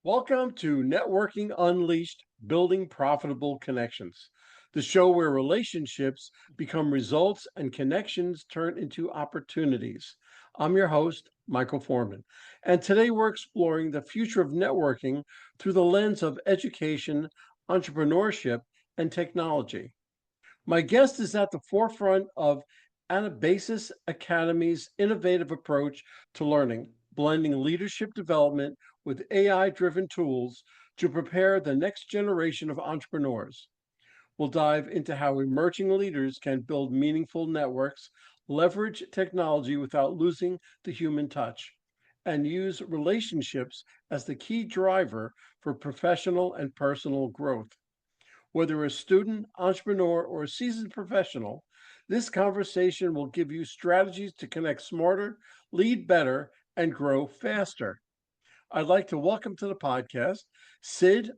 Welcome to Networking Unleashed Building Profitable Connections, the show where relationships become results and connections turn into opportunities. I'm your host, Michael Forman, and today we're exploring the future of networking through the lens of education, entrepreneurship, and technology. My guest is at the forefront of Anabasis Academy's innovative approach to learning, blending leadership development with AI driven tools to prepare the next generation of entrepreneurs. We'll dive into how emerging leaders can build meaningful networks, leverage technology without losing the human touch, and use relationships as the key driver for professional and personal growth. Whether a student, entrepreneur, or a seasoned professional, this conversation will give you strategies to connect smarter, lead better, and grow faster. I'd like to welcome to the podcast Sid.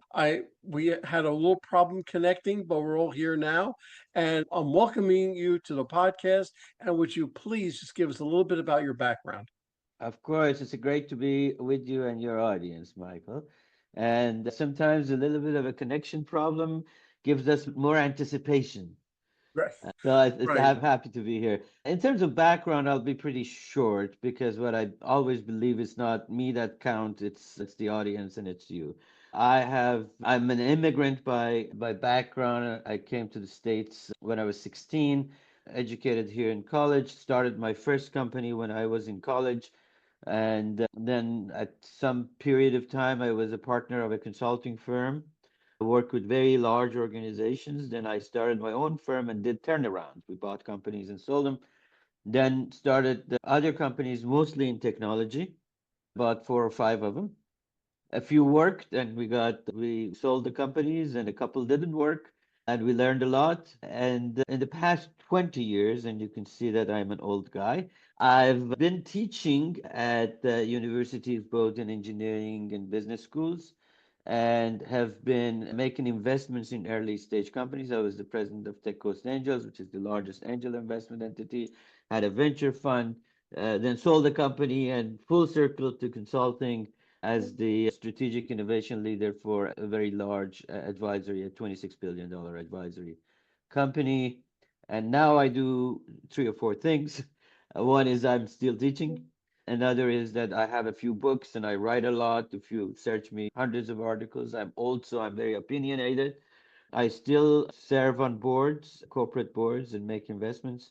We had a little problem connecting, but we're all here now, and I'm welcoming you to the podcast. And would you please just give us a little bit about your background? Of course, it's great to be with you and your audience, Michael. And sometimes a little bit of a connection problem gives us more anticipation. Right. Right. I'm happy to be here. In terms of background, I'll be pretty short because what I always believe is not me that count, it's the audience and it's you. I'm an immigrant by background. I came to the States when I was 16, educated here in college, started my first company when I was in college. And then at some period of time, I was a partner of a consulting firm. I worked with very large organizations. Then I started my own firm and did turnarounds. We bought companies and sold them. Then started the other companies, mostly in technology, about four or five of them. A few worked and we sold the companies and a couple didn't work and we learned a lot. And in the past 20 years, and you can see that I'm an old guy, I've been teaching at universities, both in engineering and business schools, and have been making investments in early stage companies. I was the president of Tech Coast Angels, which is the largest angel investment entity, had a venture fund, then sold the company and full circle to consulting as the strategic innovation leader for a very large advisory, a $26 billion advisory company. And now I do three or four things. One is I'm still teaching. Another is that I have a few books and I write a lot. If you search me, hundreds of articles. I'm very opinionated. I still serve on boards, corporate boards, and make investments.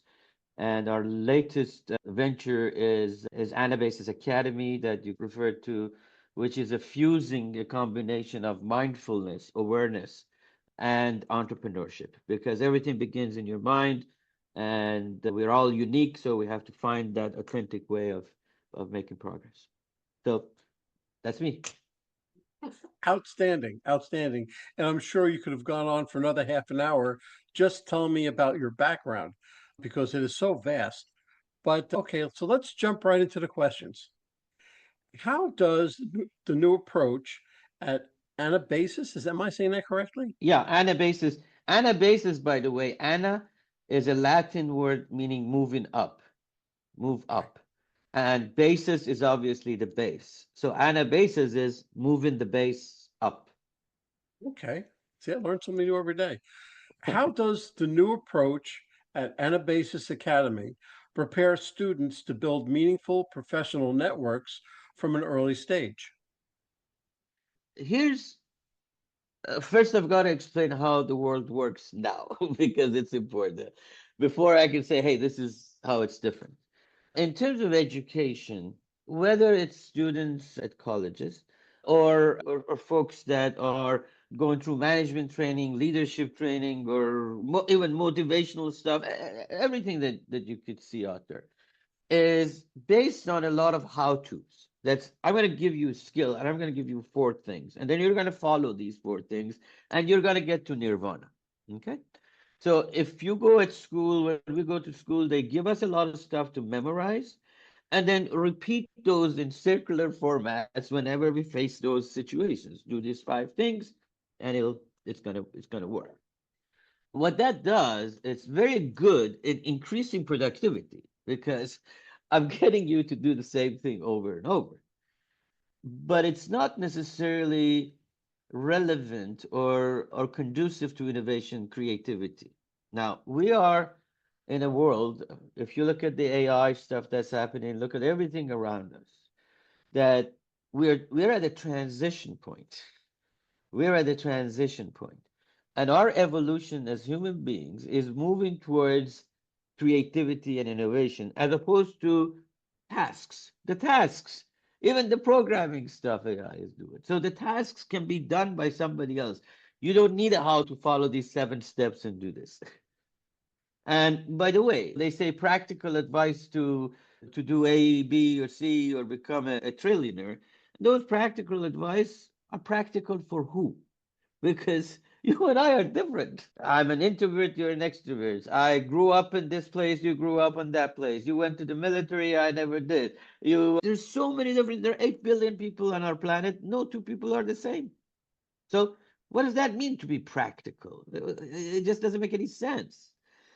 And our latest venture is Anabasis Academy that you referred to, which is a fusing a combination of mindfulness, awareness, and entrepreneurship, because everything begins in your mind, and we're all unique, so we have to find that authentic way of making progress. So that's me. Outstanding, outstanding. And I'm sure you could have gone on for another half an hour just telling me about your background because it is so vast. But okay, so let's jump right into the questions. How does the new approach at Anabasis, am I saying that correctly? Yeah, Anabasis. Anabasis, by the way, Ana is a Latin word meaning moving up, move Okay. up. And basis is obviously the base. So anabasis is moving the base up. Okay. See, I learn something new every day. How does the new approach at Anabasis Academy prepare students to build meaningful professional networks from an early stage? Here's First, I've got to explain how the world works now because it's important. Before I can say, hey, this is how it's different. In terms of education, whether it's students at colleges or folks that are going through management training, leadership training, or even motivational stuff, everything that you could see out there is based on a lot of how-tos. That's I'm going to give you a skill and I'm going to give you four things. And then you're going to follow these four things and you're going to get to nirvana. Okay? So if you go at school, when we go to school, they give us a lot of stuff to memorize and then repeat those in circular formats whenever we face those situations. Do these five things and it's gonna work. What that does, it's very good in increasing productivity because I'm getting you to do the same thing over and over. but it's not necessarily relevant or conducive to innovation creativity. Now, we are in a world, if you look at the AI stuff that's happening, look at everything around us, that we're at a transition point. We're at a transition point. And our evolution as human beings is moving towards creativity and innovation as opposed to tasks. The tasks, even the programming stuff AI is doing. So the tasks can be done by somebody else. You don't need a how to follow these 7 steps and do this. And by the way, they say practical advice to do A, B, or C, or become a trillionaire. Those practical advice are practical for who? Because you and I are different. I'm an introvert, you're an extrovert. I grew up in this place, you grew up in that place. You went to the military, I never did. There's so many different, there are 8 billion people on our planet. No two people are the same. So what does that mean to be practical? It just doesn't make any sense.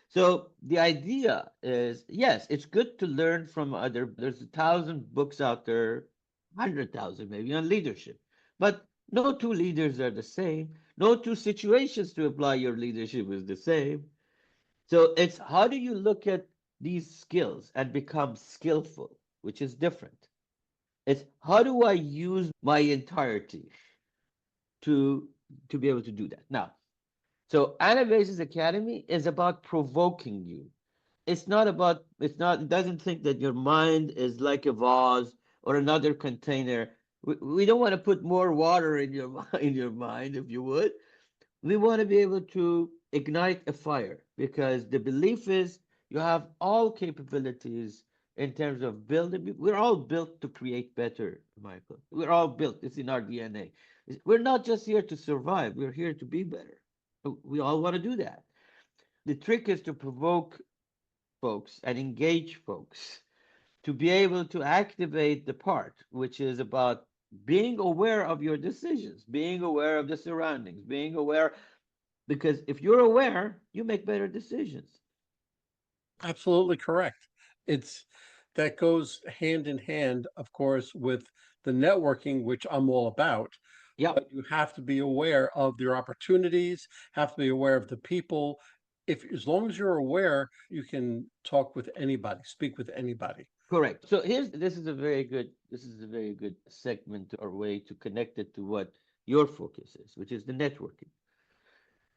So the idea is, yes, it's good to learn from there's 1,000 books out there, 100,000 maybe on leadership, but no two leaders are the same. No two situations to apply your leadership is the same. So it's how do you look at these skills and become skillful, which is different. It's how do I use my entirety to to be able to do that. Now, so Anabasis Academy is about provoking you. It doesn't think that your mind is like a vase or another container. We don't want to put more water in your in your mind, if you would. We want to be able to ignite a fire because the belief is you have all capabilities in terms of building. We're all built to create better, Michael. We're all built. It's in our DNA. We're not just here to survive. We're here to be better. We all want to do that. The trick is to provoke folks and engage folks to be able to activate the part, which is about being aware of your decisions, being aware of the surroundings, being aware, because if you're aware, you make better decisions. Absolutely correct. It's that goes hand in hand, of course, with the networking, which I'm all about. Yep, But you have to be aware of your opportunities, have to be aware of the people. If as long as you're aware, you can talk with anybody, speak with anybody. correct. So this is a very good segment or way to connect it to what your focus is, which is the networking.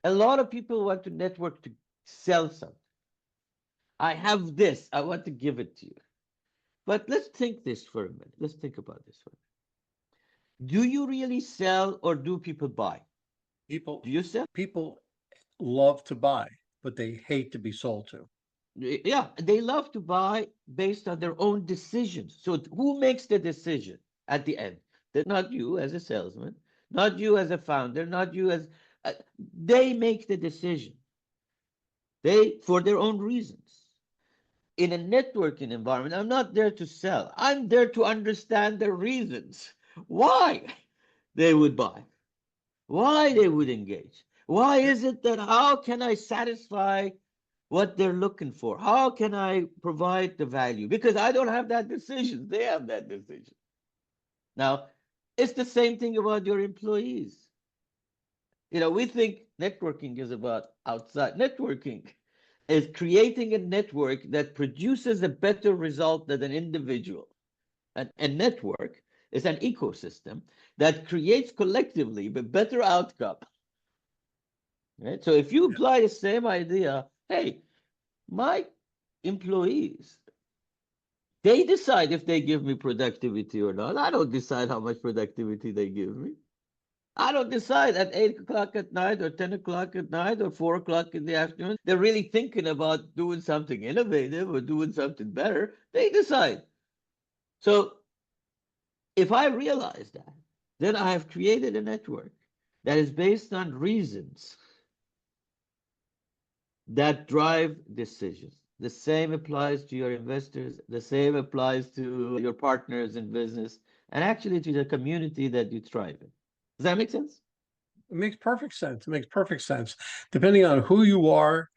A lot of people want to network to sell something. I have this, I want to give it to you. But let's think this for a minute. Let's think about this for a minute. Do you really sell or do people buy? People Do you sell? people love to buy, but they hate to be sold to. Yeah, they love to buy based on their own decisions. So who makes the decision at the end? That not you as a salesman, not you as a founder, not you as they make the decision. They for their own reasons. In a networking environment, I'm not there to sell. I'm there to understand the reasons why they would buy, why they would engage. Why is it that how can I satisfy what they're looking for? How can I provide the value? Because I don't have that decision. They have that decision. Now, it's the same thing about your employees. We think networking is about outside. Networking is creating a network that produces a better result than an individual. A network is an ecosystem that creates collectively a better outcome. Right? So if you apply the same idea, hey, my employees, they decide if they give me productivity or not. I don't decide how much productivity they give me. I don't decide at 8 o'clock at night or 10 o'clock at night or 4 o'clock in the afternoon. They're really thinking about doing something innovative or doing something better. They decide. So if I realize that, then I have created a network that is based on reasons that drive decisions. The same applies to your investors, the same applies to your partners in business, and actually to the community that you thrive in. Does that make sense? It makes perfect sense. It makes perfect sense. Depending on who you are,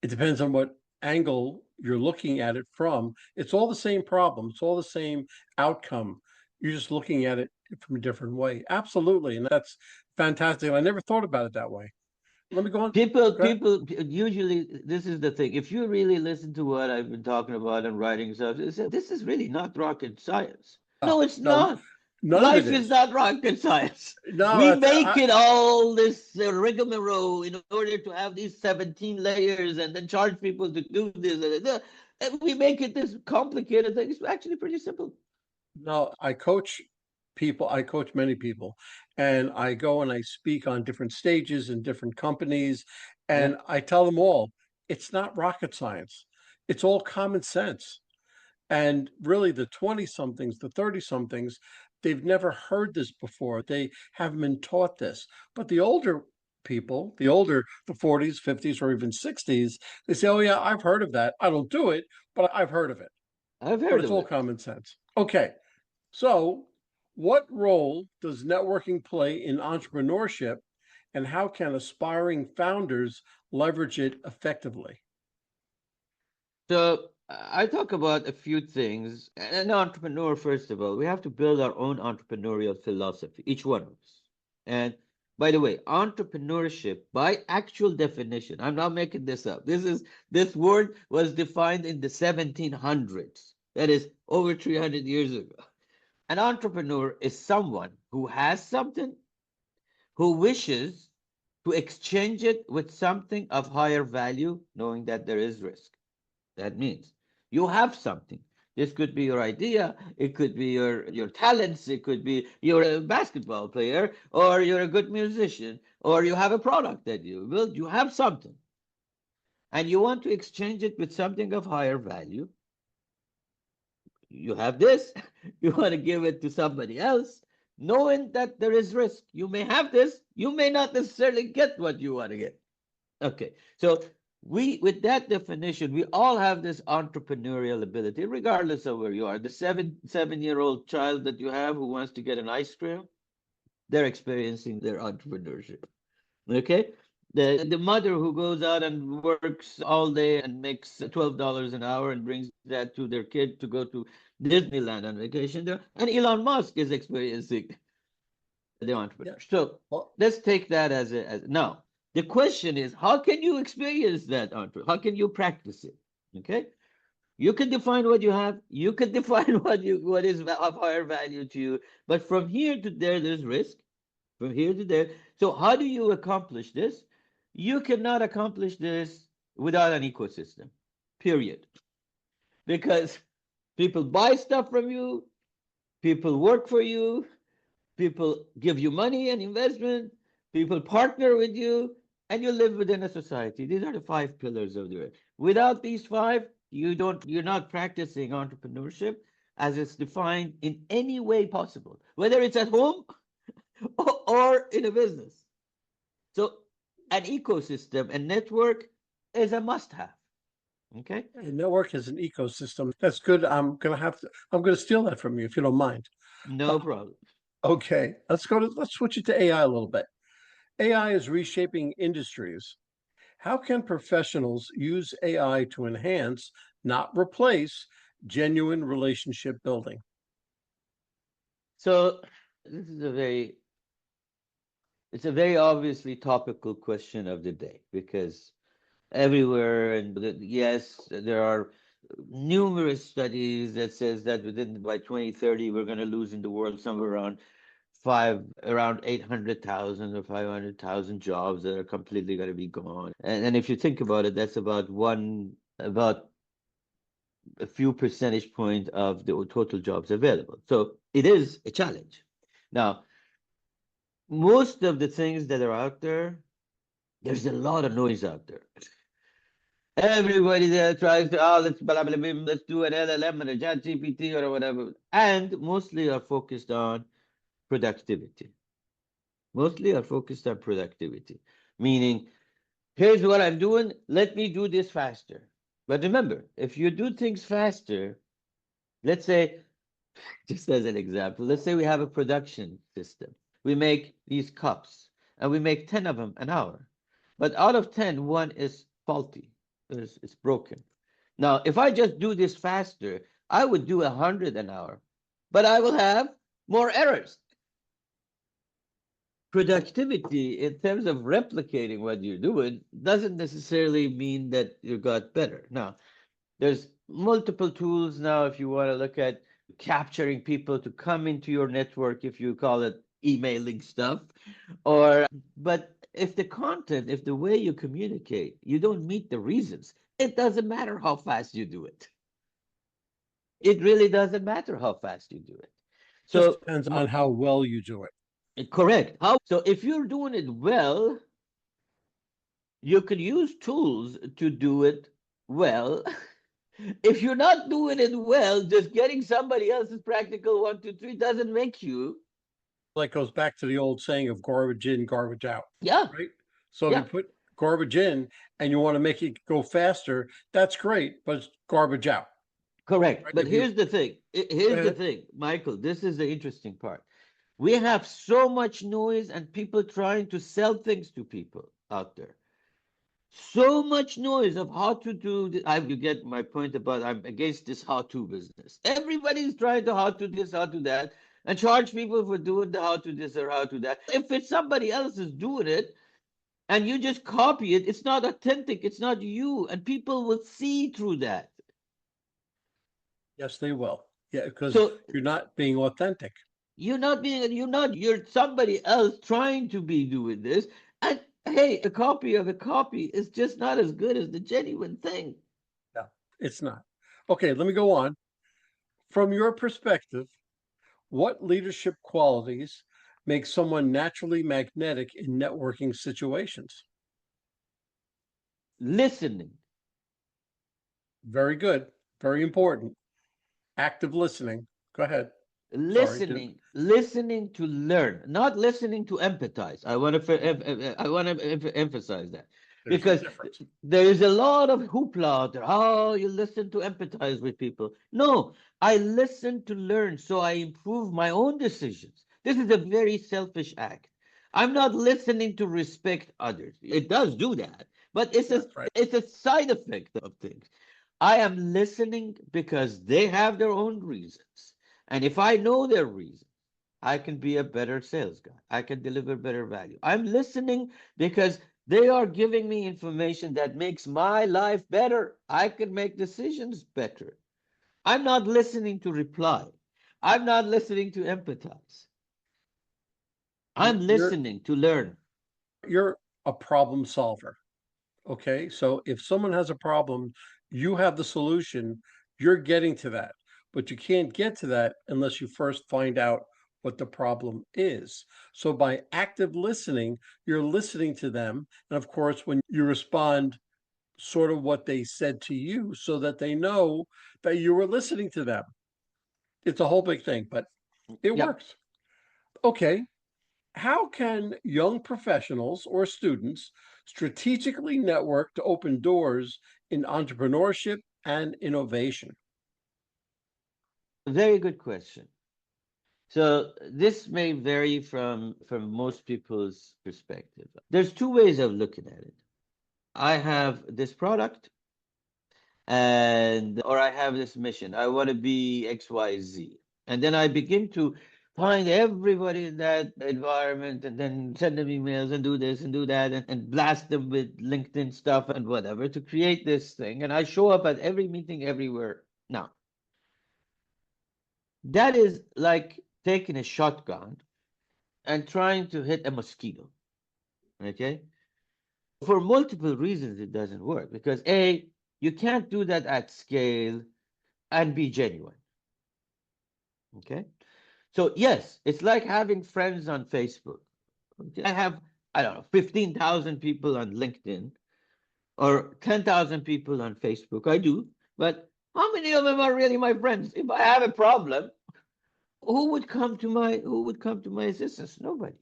it depends on what angle you're looking at it from. It's all the same problem. It's all the same outcome. You're just looking at it from a different way. Absolutely. And that's fantastic. I never thought about it that way. Let me go on. Go ahead. People usually, this is the thing. If you really listen to what I've been talking about and writing stuff, this is really not rocket science. No, No, it's no, not. none of it Life is is. not rocket science. No, We that's, make it all this rigmarole in order to have these 17 layers and then charge people to do this. And we make it this complicated thing. It's actually pretty simple. no, I coach people, I coach many people, and I go and I speak on different stages in different companies, Yeah. and I tell them all, it's not rocket science. It's all common sense. And really, the 20 somethings, the 30 somethings, they've never heard this before. They haven't been taught this. But the older people, the 40s, 50s, or even 60s, they say, oh, yeah, I've heard of that. I don't do it, but I've heard of it. I've But heard it's of all it. common sense. Okay. So, what role does networking play in entrepreneurship, and how can aspiring founders leverage it effectively? So I talk about a few things. An entrepreneur, first of all, we have to build our own entrepreneurial philosophy, each one of us. And by the way, entrepreneurship, by actual definition, I'm not making this up. This word was defined in the 1700s. That is over 300 years ago. An entrepreneur is someone who has something, who wishes to exchange it with something of higher value, knowing that there is risk. That means you have something. This could be your idea, it could be your talents, it could be you're a basketball player, or you're a good musician, or you have a product that you build. You have something, and you want to exchange it with something of higher value. You have this, you want to give it to somebody else, knowing that there is risk. You may have this, you may not necessarily get what you want to get. Okay, so with that definition, we all have this entrepreneurial ability, regardless of where you are. The seven-year-old child that you have who wants to get an ice cream, they're experiencing their entrepreneurship. Okay, the mother who goes out and works all day and makes $12 an hour and brings that to their kid to go to Disneyland on vacation there, and Elon Musk is experiencing the Yeah. entrepreneur. So Well, let's take that as now. The question is, how can you experience that entrepreneur? How can you practice it? Okay, you can define what you have. You can define what is of higher value to you. But from here to there, there's risk. From here to there. So how do you accomplish this? You cannot accomplish this without an ecosystem. Period. Because people buy stuff from you, people work for you, people give you money and investment, people partner with you, and you live within a society. These are the five pillars of the way. Without these five, you're not practicing entrepreneurship as it's defined in any way possible, whether it's at home or in a business. So an ecosystem and network is a must-have. Okay? a network is an ecosystem. That's good. I'm gonna steal that from you if you don't mind. No problem. Okay, let's switch it to AI a little bit. AI is reshaping industries. How can professionals use AI to enhance, not replace, genuine relationship building? So this is it's a very obviously topical question of the day because everywhere and yes, there are numerous studies that says that within by 2030 we're going to lose in the world somewhere around 800,000 or 500,000 jobs that are completely going to be gone. And if you think about it, that's about a few percentage point of the total jobs available. So it is a challenge. Now, most of the things that are out there, there's a lot of noise out there. Everybody there tries to, oh, let's blah, blah, blah, let's do an LLM and a chat GPT or whatever. And mostly are focused on productivity. Mostly are focused on productivity, meaning, here's what I'm doing, let me do this faster. But remember, if you do things faster, let's say, just as an example, let's say we have a production system. We make these cups and we make 10 of them an hour. But out of 10, one is faulty, it's broken. Now, if I just do this faster, I would do 100 an hour, but I will have more errors. productivity in terms of replicating what you're doing doesn't necessarily mean that you got better. Now, there's multiple tools now if you want to look at capturing people to come into your network, if you call it emailing stuff, or but if the content, if the way you communicate, you don't meet the reasons, it doesn't matter how fast you do it. It really doesn't matter how fast you do it. Just So depends on how well you do it. correct. How so if you're doing it well, you can use tools to do it well. If you're not doing it well, just getting somebody else's practical 1, 2, 3 doesn't make you. Like goes back to the old saying of garbage in, garbage out, Yeah, right? So if you yeah, put garbage in and you want to make it go faster, that's great, but it's garbage out, correct. right? But If you here's the thing. go Here's the ahead, thing, Michael. This is the interesting part. We have so much noise and people trying to sell things to people out there. So much noise of how to do this. You get my point about I'm against this how-to business. Everybody's trying to how to this, how to that, and charge people for doing the how to this or how to that. If it's somebody else is doing it and you just copy it, it's not authentic. It's not you, and people will see through that. yes, they will. Yeah, because So you're not being authentic. you're somebody else trying to be doing this. And hey, a copy of a copy is just not as good as the genuine thing. Yeah, it's not. Okay, let me go on. From your perspective, what leadership qualities make someone naturally magnetic in networking situations? Listening. Very good. Very important. Active listening. Go ahead. Sorry, didn't Listening to learn, not listening to empathize. I want to emphasize that there's a because difference. there is a lot of hoopla out there. Oh, you listen to empathize with people. No, I listen to learn so I improve my own decisions. This is a very selfish act. I'm not listening to respect others. It does do that, but That's right. it's a side effect of things. I am listening because they have their own reasons. And if I know their reasons, I can be a better sales guy. I can deliver better value. I'm listening because they are giving me information that makes my life better. I can make decisions better. I'm not listening to reply. I'm not listening to empathize. You're I'm you're listening to learn. you're a problem solver. Okay, so if someone has a problem, you have the solution, you're getting to that. But you can't get to that unless you first find out what the problem is. So by active listening, you're listening to them. And of course, when you respond, sort of what they said to you so that they know that you were listening to them. It's a whole big thing, but it Yep. works. Okay, how can young professionals or students strategically network to open doors in entrepreneurship and innovation? Very good question. So this may vary from most people's perspective. There's two ways of looking at it. I have this product and or I have this mission. I want to be XYZ. And then I begin to find everybody in that environment and then send them emails and do this and do that and blast them with LinkedIn stuff and whatever to create this thing. And I show up at every meeting everywhere. Now, that is like taking a shotgun and trying to hit a mosquito. Okay? For multiple reasons, it doesn't work because A, you can't do that at scale and be genuine. Okay? So, yes, it's like having friends on Facebook. Okay? I have, I don't know, 15,000 people on LinkedIn or 10,000 people on Facebook. I do. But how many of them are really my friends? If I have a problem, who would come to my assistance? Nobody.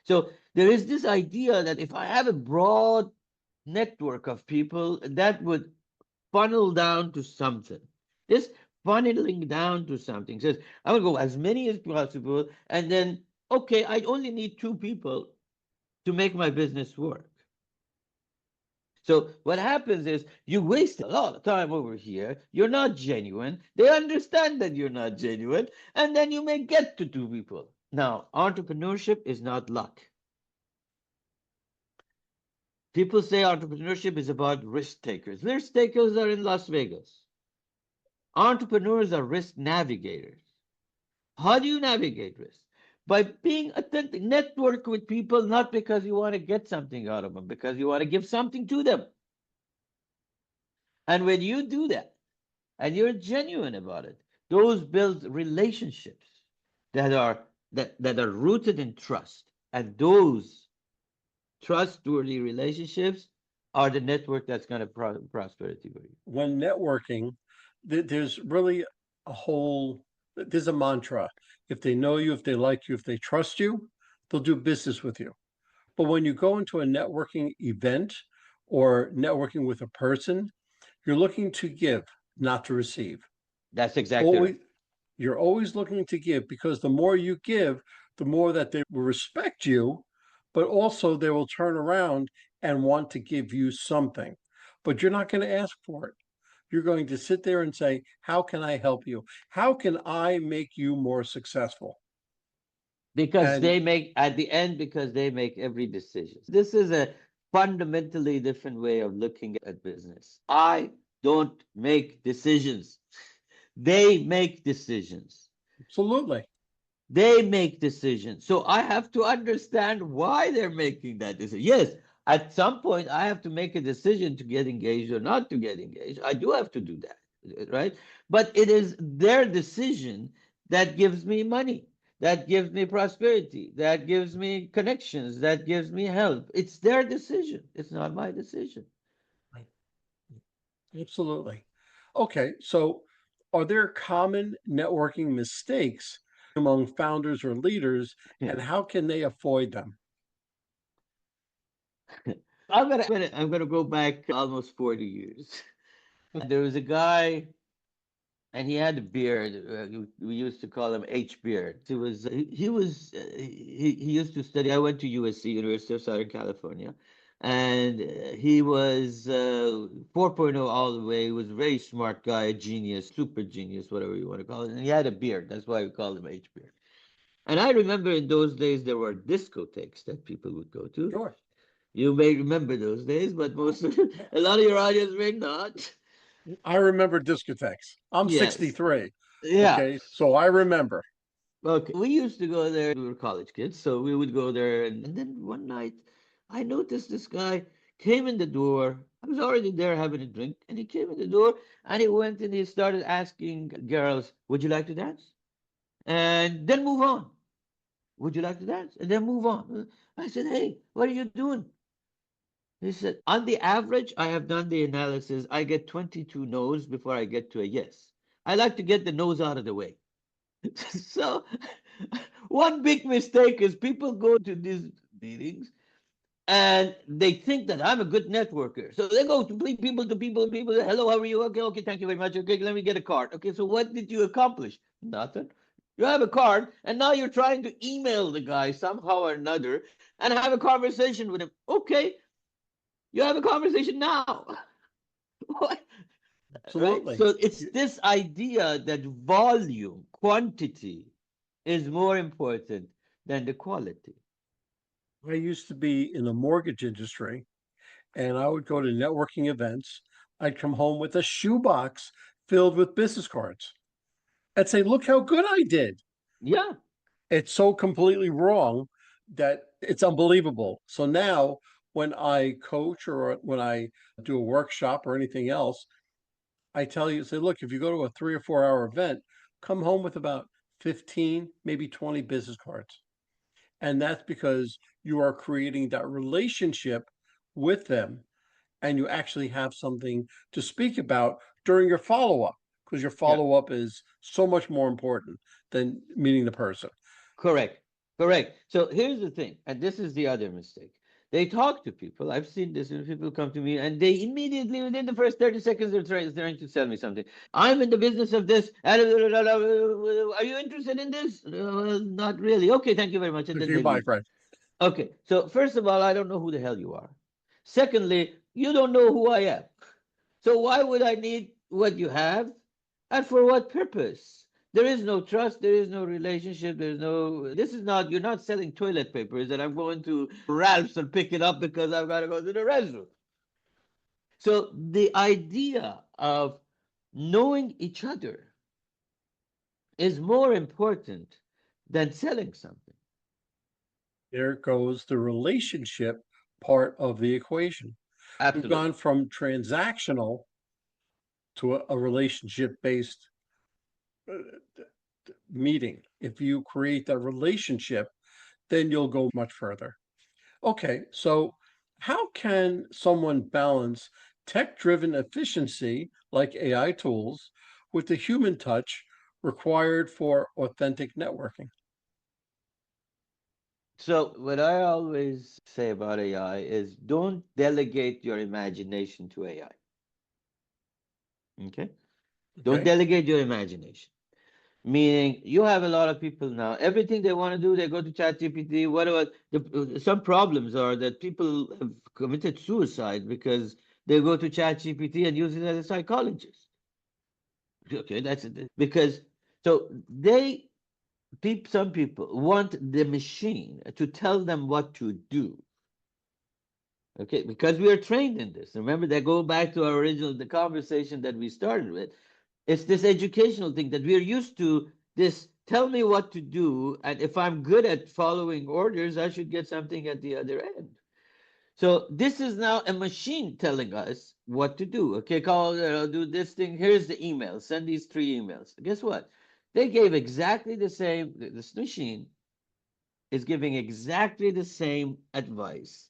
So there is this idea that if I have a broad network of people, that would funnel down to something. This funneling down to something says, I will go as many as possible, and then, okay, I only need 2 people to make my business work. So what happens is you waste a lot of time over here. You're not genuine. They understand that you're not genuine, and then you may get to 2 people. Now, entrepreneurship is not luck. People say entrepreneurship is about risk takers. Risk takers are in Las Vegas. Entrepreneurs are risk navigators. How do you navigate risk? By being authentic. Network with people not because you want to get something out of them, because you want to give something to them. And when you do that, and you're genuine about it, those build relationships that are rooted in trust. And those trustworthy relationships are the network that's going to prosperity for you. When networking, there's really there's a mantra. If they know you, if they like you, if they trust you, they'll do business with you. But when you go into a networking event or networking with a person, you're looking to give, not to receive. That's exactly Always, right. you're always looking to give, because the more you give, the more that they will respect you, but also they will turn around and want to give you something. But you're not going to ask for it. You're going to sit there and say, how can I help you? How can I make you more successful? Because And they make, at the end, because they make every decision. This is a fundamentally different way of looking at business. I don't make decisions. They make decisions. absolutely. They make decisions. So I have to understand why they're making that decision. Yes, at some point I have to make a decision to get engaged or not to get engaged. I do have to do that, right? But it is their decision that gives me money, that gives me prosperity, that gives me connections, that gives me help. It's their decision. It's not my decision. Right. Absolutely. Okay, so are there common networking mistakes among founders or leaders, Yeah. and how can they avoid them? I'm gonna go back almost 40 years. There was a guy, and he had a beard. We used to call him H Beard. He used to study. I went to USC, University of Southern California, and he was 4.0 all the way. He was a very smart guy, a genius, super genius, whatever you want to call it. And he had a beard. That's why we called him H Beard. And I remember in those days there were discotheques that people would go to. Sure. You may remember those days, but a lot of your audience may not. I remember discotheques. I'm Yes. 63. Yeah. Okay, so I remember. Okay. We used to go there. We were college kids, so we would go there. And then one night, I noticed this guy came in the door. I was already there having a drink, and he came in the door and he went and he started asking girls, "Would you like to dance?" And then move on. "Would you like to dance?" And then move on. I said, "Hey, what are you doing?" He said, "On the average, I have done the analysis. I get 22 no's before I get to a yes. I like to get the no's out of the way." So, one big mistake is people go to these meetings and they think that I'm a good networker. So they go to people to people, people. "Hello, how are you? Okay, okay, thank you very much. Okay, let me get a card." Okay, so what did you accomplish? Nothing. You have a card, and now you're trying to email the guy somehow or another and have a conversation with him. Okay, you have a conversation now. What? Right? Absolutely. So it's this idea that volume, quantity is more important than the quality. I used to be in the mortgage industry, and I would go to networking events. I'd come home with a shoebox filled with business cards. I'd say, look how good I did. Yeah, It's so completely wrong that it's unbelievable. So now when I coach or when I do a workshop or anything else, I tell you, say, look, if you go to a 3 or 4 hour event, come home with about 15, maybe 20 business cards. And that's because you are creating that relationship with them, and you actually have something to speak about during your follow up, because your yeah, follow up is so much more important than meeting the person. correct, correct. So here's the thing, and this is the other mistake. They talk to people. I've seen this, and people come to me, and they immediately, within the first 30 seconds, they're trying to sell me something. "I'm in the business of this. Are you interested in this?" "Well, not really." "Okay, thank you very much." And then Okay, they bye, leave. friend. Okay, so first of all, I don't know who the hell you are. Secondly, you don't know who I am. So why would I need what you have? And for what purpose? There is no trust, there is no relationship, there's no, this is not, you're not selling toilet paper, is that I'm going to Ralph's and pick it up because I've got to go to the restroom. So the idea of knowing each other is more important than selling something. There goes the relationship part of the equation. We've Absolutely. gone from transactional to a relationship based meeting. If you create that relationship, then you'll go much further. Okay, so how can someone balance tech driven efficiency like AI tools with the human touch required for authentic networking? So what I always say about AI is don't delegate your imagination to AI. Okay? Don't Okay, delegate your imagination. Meaning, you have a lot of people now. Everything they want to do, they go to ChatGPT. What about some problems are that people have committed suicide because they go to ChatGPT and use it as a psychologist. Okay, that's it. Because so they some people want the machine to tell them what to do. Okay, because we are trained in this. Remember that go back to our original the conversation that we started with. It's this educational thing that we're used to this tell me what to do, and if I'm good at following orders, I should get something at the other end. So this is now a machine telling us what to do. Okay, call, do this thing. Here's the email. Send these 3 emails. Guess what? They gave exactly the same. This machine is giving exactly the same advice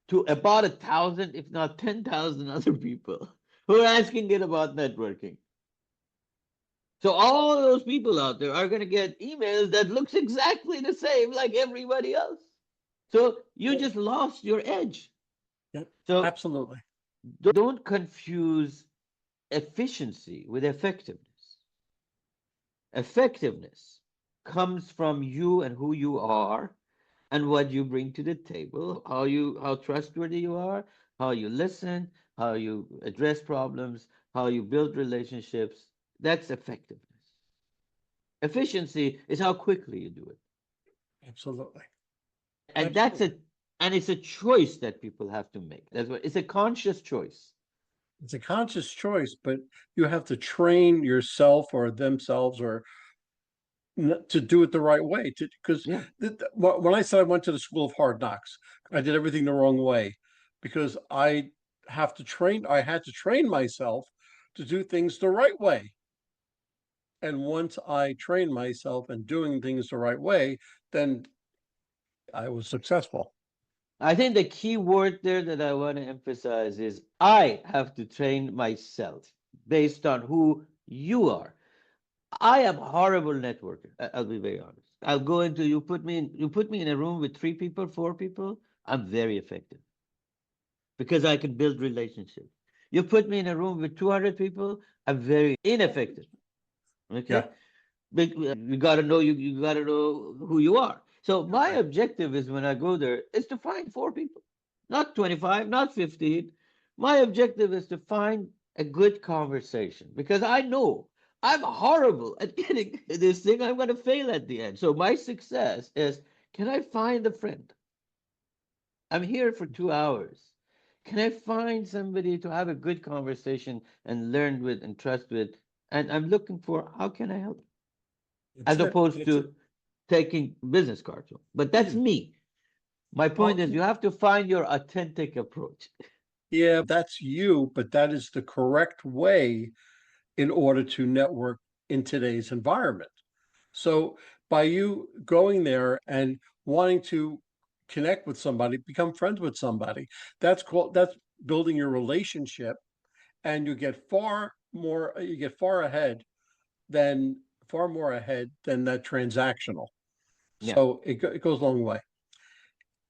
to about 1,000, if not 10,000 other people who are asking it about networking. So all those people out there are going to get emails that looks exactly the same like everybody else. So you yeah, just lost your edge. yeah, So absolutely. don't confuse efficiency with effectiveness. Effectiveness comes from you and who you are and what you bring to the table, how trustworthy you are, how you listen, how you address problems, how you build relationships. That's effectiveness. Efficiency is how quickly you do it. Absolutely. And that's Absolutely. a and it's a choice that people have to make. That's what it's a conscious choice. It's a conscious choice, but you have to train yourself or themselves or to do it the right way. To because Yeah. when I said I went to the school of hard knocks, I did everything the wrong way because I had to train myself to do things the right way. And once I trained myself in doing things the right way, then I was successful. I think the key word there that I want to emphasize is I have to train myself based on who you are. I am a horrible networker. I'll be very honest. I'll go into you put me in a room with 3 people, 4 people. I'm very effective because I can build relationships. You put me in a room with 200 people, I'm very ineffective. Yeah. Okay, you got to know you got to know who you are. So my Right. objective is when I go there is to find 4 people, not 25, not 15. My objective is to find a good conversation because I know I'm horrible at getting this thing. I'm going to fail at the end. So my success is, can I find a friend? I'm here for 2 hours. Can I find somebody to have a good conversation and learn with and trust with? And I'm looking for how can I help? It's As it. opposed It's it. to taking business cards. But that's me. My point Well, is, you have to find your authentic approach. yeah, that's you, but that is the correct way in order to network in today's environment. So by you going there and wanting to connect with somebody, become friends with somebody, that's building your relationship, and you get than far more ahead than that transactional. Yeah. So it goes a long way.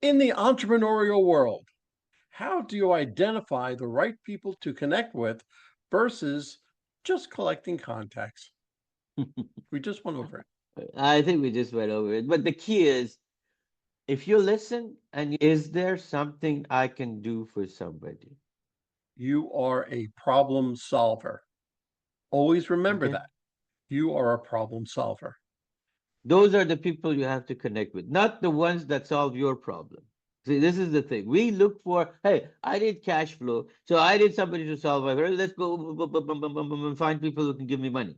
In the entrepreneurial world, how do you identify the right people to connect with versus just collecting contacts? We just went over it. I think we just went over it. But the key is, if you listen and is there something I can do for somebody? You are a problem solver. Always remember Okay. that. You are a problem solver. Those are the people you have to connect with, not the ones that solve your problem. See, this is the thing. We look for, hey, I need cash flow, so I need somebody to solve my problem. Let's go and find people who can give me money.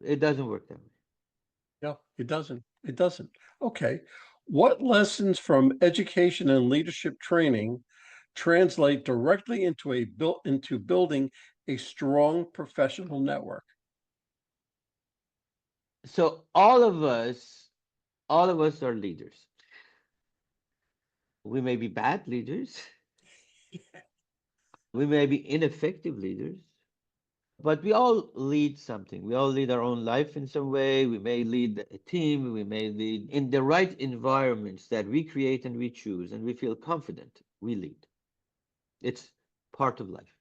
It doesn't work that way. No, it doesn't. It doesn't. Okay. What lessons from education and leadership training translate directly into building a strong professional network? So all of us are leaders. We may be bad leaders. We may be ineffective leaders, but we all lead something. We all lead our own life in some way. We may lead a team. We may lead in the right environments that we create and we choose, and we feel confident. We lead. It's part of life.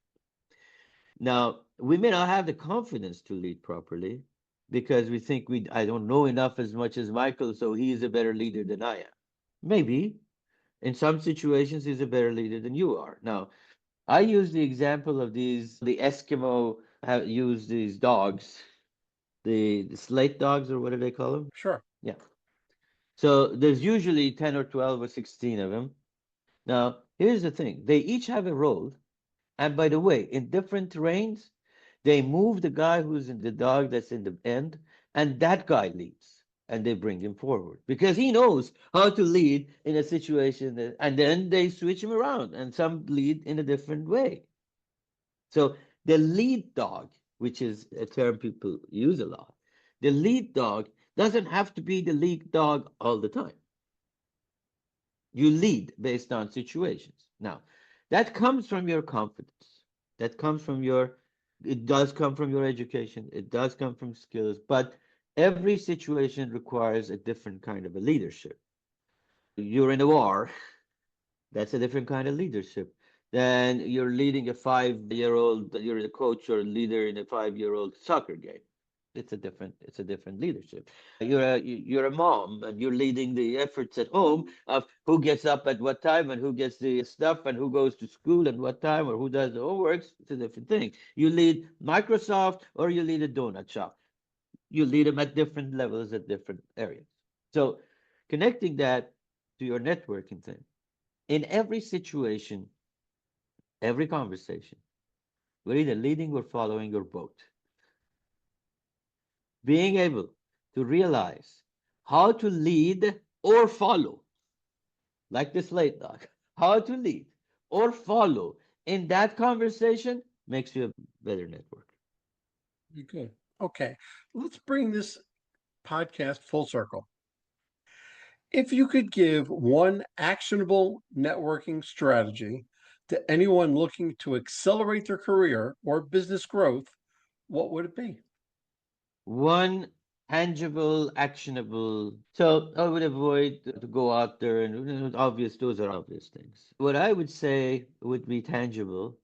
Now, we may not have the confidence to lead properly because we think I don't know enough as much as Michael, so he is a better leader than I am. Maybe in some situations he's a better leader than you are. Now, I use the example of the Eskimo have used these dogs, the slate dogs, or what do they call them? Sure. Yeah. So there's usually 10 or 12 or 16 of them. Now, here's the thing. They each have a role. And by the way, in different terrains, they move the guy who's in the dog that's in the end, and that guy leads. And they bring him forward because he knows how to lead in a situation and then they switch him around and some lead in a different way. So the lead dog, which is a term people use a lot, the lead dog doesn't have to be the lead dog all the time. You lead based on situations. Now, that comes from your confidence. That comes from it does come from your education. It does come from skills, but every situation requires a different kind of a leadership. You're in a war, that's a different kind of leadership. Then you're leading a 5-year-old, you're the coach or leader in a 5-year-old soccer game. It's a different leadership. You're a mom and you're leading the efforts at home of who gets up at what time and who gets the stuff and who goes to school at what time or who does the homeworks. It's a different thing. You lead Microsoft or you lead a donut shop. You lead them at different levels at different areas. So connecting that to your networking thing. In every situation, every conversation, we're either leading or following or both. Being able to realize how to lead or follow, like this late dog, how to lead or follow in that conversation makes you a better network. Good. Okay. Let's bring this podcast full circle. If you could give one actionable networking strategy to anyone looking to accelerate their career or business growth, what would it be? One tangible, actionable. So I would avoid to go out there and those are obvious things. What I would say would be tangible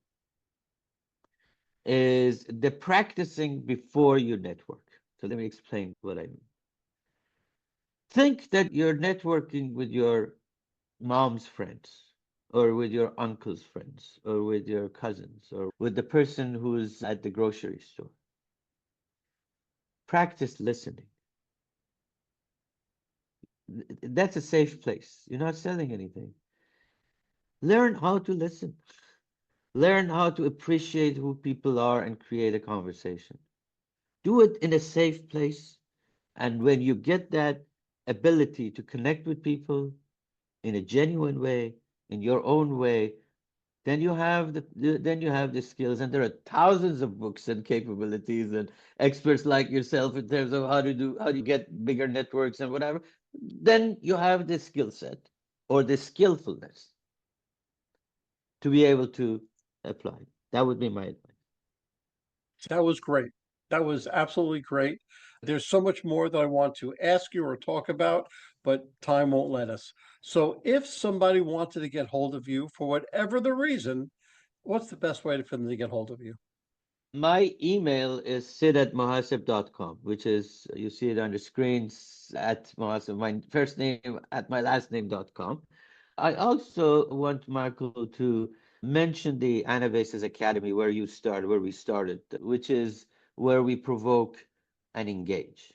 is the practicing before you network. So let me explain what I mean. Think that you're networking with your mom's friends or with your uncle's friends or with your cousins or with the person who's at the grocery store. Practice listening. That's a safe place. You're not selling anything. Learn how to listen. Learn how to appreciate who people are and create a conversation. Do it in a safe place. And when you get that ability to connect with people in a genuine way, in your own way, then you have the skills. And there are thousands of books and capabilities and experts like yourself in terms of how do you get bigger networks and whatever. Then you have the skill set or the skillfulness to be able to apply. That would be my advice. That was great. That was absolutely great. There's so much more that I want to ask you or talk about, but time won't let us. So, if somebody wanted to get hold of you for whatever the reason, what's the best way for them to get hold of you? My email is sid@mohasseb.com, which is, you see it on the screens at Mohasseb, my first name at my last name.com. I also want Michael to mention the Anabasis Academy where we started, which is where we provoke and engage.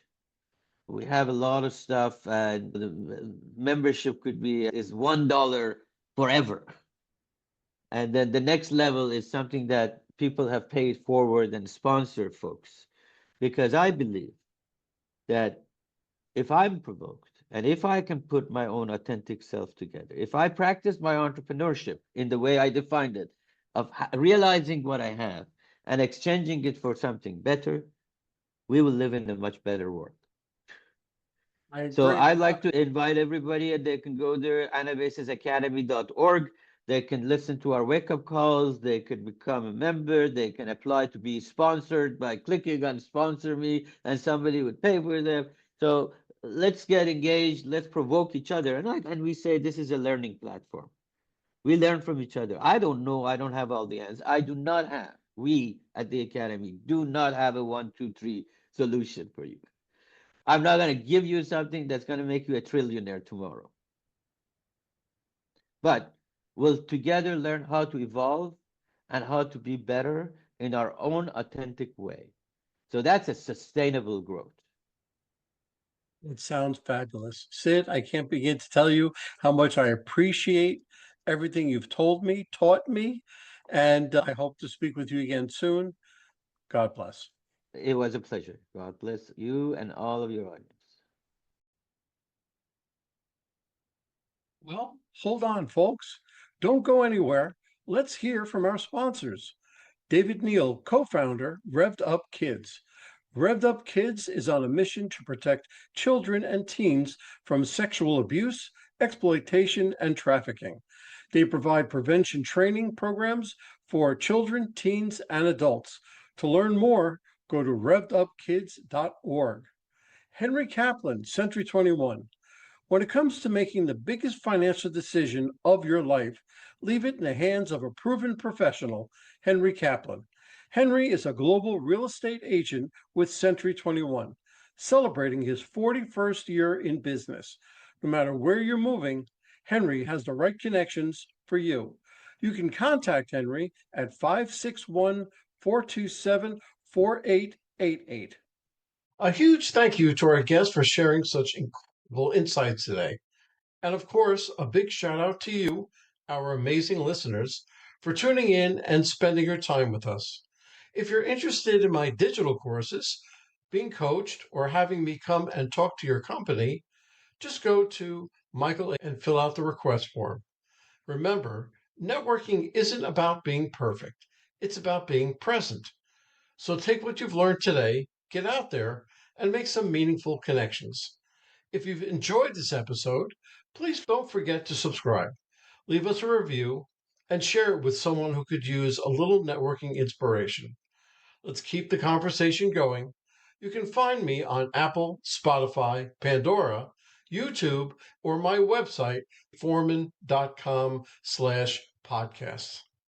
We have a lot of stuff, and the membership could be is $1 forever. And then the next level is something that people have paid forward and sponsored folks. Because I believe that if I'm provoked and if I can put my own authentic self together, if I practice my entrepreneurship in the way I defined it, of realizing what I have and exchanging it for something better, we will live in a much better world. I So agree. I'd like to invite everybody, and they can go there, anabasisacademy.org. They can listen to our wake-up calls. They could become a member. They can apply to be sponsored by clicking on sponsor me, and somebody would pay for them. So let's get engaged. Let's provoke each other. And we say this is a learning platform. We learn from each other. I don't know. I don't have all the answers. I do not have. We at the Academy do not have a 1, 2, 3 solution for you. I'm not going to give you something that's going to make you a trillionaire tomorrow. But we'll together learn how to evolve and how to be better in our own authentic way. So that's a sustainable growth. It sounds fabulous. Sid, I can't begin to tell you how much I appreciate everything you've told me, taught me, and I hope to speak with you again soon. God bless. It was a pleasure. God bless you and all of your audience. Well, hold on, folks. Don't go anywhere. Let's hear from our sponsors. David Neal, co-founder, Revved Up Kids. Revved Up Kids is on a mission to protect children and teens from sexual abuse, exploitation, and trafficking. They provide prevention training programs for children, teens, and adults. To learn more, go to revvedupkids.org. Henry Kaplan, Century 21. When it comes to making the biggest financial decision of your life, leave it in the hands of a proven professional, Henry Kaplan. Henry is a global real estate agent with Century 21, celebrating his 41st year in business. No matter where you're moving, Henry has the right connections for you. You can contact Henry at 561 427 4888. A huge thank you to our guest for sharing such incredible insights today. And of course, a big shout out to you, our amazing listeners, for tuning in and spending your time with us. If you're interested in my digital courses, being coached, or having me come and talk to your company, just go to Michael and fill out the request form. Remember, networking isn't about being perfect, it's about being present. So take what you've learned today, get out there, and make some meaningful connections. If you've enjoyed this episode, please don't forget to subscribe, leave us a review, and share it with someone who could use a little networking inspiration. Let's keep the conversation going. You can find me on Apple, Spotify, Pandora, YouTube, or my website, forman.com/podcasts.